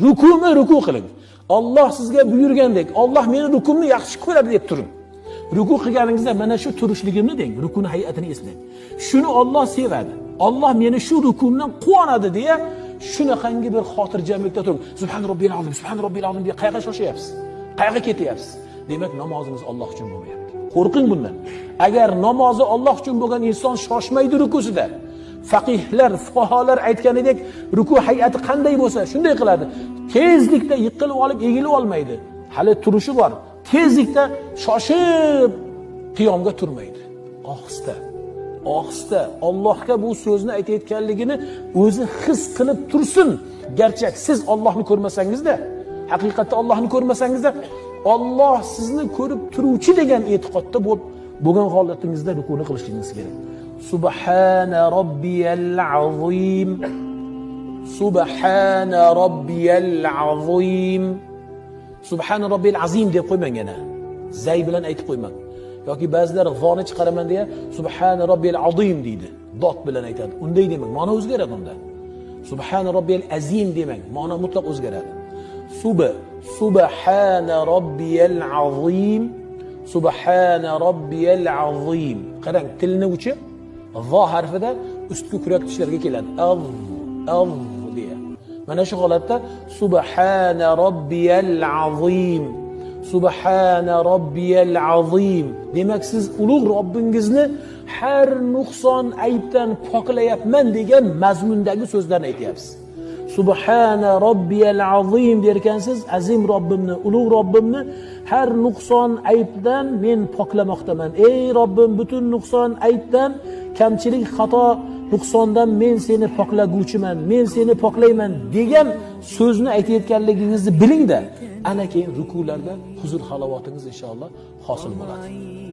Rukuni ruku qiling. Alloh sizga buyurgandek, Alloh meni rukumni yaxshi ko'radi deb turing. Ruku qilganingizda mana shu turishligimni deng, rukuni hay'atini eslang. Shuni Alloh sevadi. Alloh meni shu rukumdan quvonadi deya shunaqangi bir xotirjamlikda turing. Subhan robbiyal azim, subhan robbiyal azim deya qayerga shoshyapsiz? Qayerga ketyapsiz? Demak, namozimiz Alloh uchun bo'lmayapti. Qo'rqing bundan. Agar namozi Alloh uchun bo'lgan inson shoshmaydi rukusida, faqihlar, fuqaholar aytganidek, ruku hay'ati qanday bo'lsa, shunday qiladi. Tezlikda yiqilib olib, egilib olmaydi. Hali turishi bor. Tezlikda shoshib qiyomga turmaydi. Ohista, ohista Allohga bu so'zni aytayotganligini o'zi his qilib tursin. Garchi siz Allohni ko'rmasangiz-da, haqiqatda Allohni ko'rmasangiz-da, Alloh sizni ko'rib turuvchi degan e'tiqodda bo'lgan holatingizda rukuni qilishingiz kerak. Subhana robbiyal azim. Subhana robbiyal azim. Subhana robbiyal azim deb qo'ymang yana. Zay bilan aytib qo'ymang. Yoki ba'zilar zoni chiqaraman deya subhana robbiyal azim deydi. Dot bilan aytadi. Unday demang, ma'no o'zgaradi unda. Subhana robbiyal azim demang, ma'no mutlaq o'zgaradi. Subhana robbiyal azim. Subhana robbiyal azim. Qarang, tilni uchi zo harfida ustki kurak tishlarga keladi. Av deya. Mana shu holatda subhana robbiyal azim. Subhana robbiyal azim. Demak, siz ulug' Robbingizni har nuqson aybdan poklayapman degan mazmundagi so'zlarni aytyapsiz. Subhana robbiyal azim derkansiz, azim Robbimni, ulug' Robbimni har nuqson aybdan men poklamoqdaman. Ey Robbim, butun nuqson aybdan, kamchilik, xato, nuqsondan men seni poklaguvchiman, men seni poklayman degan so'zni aytayotganligingizni biling-da, ana keyin rukularda huzur halovatingiz inshaalloh hosil bo'ladi.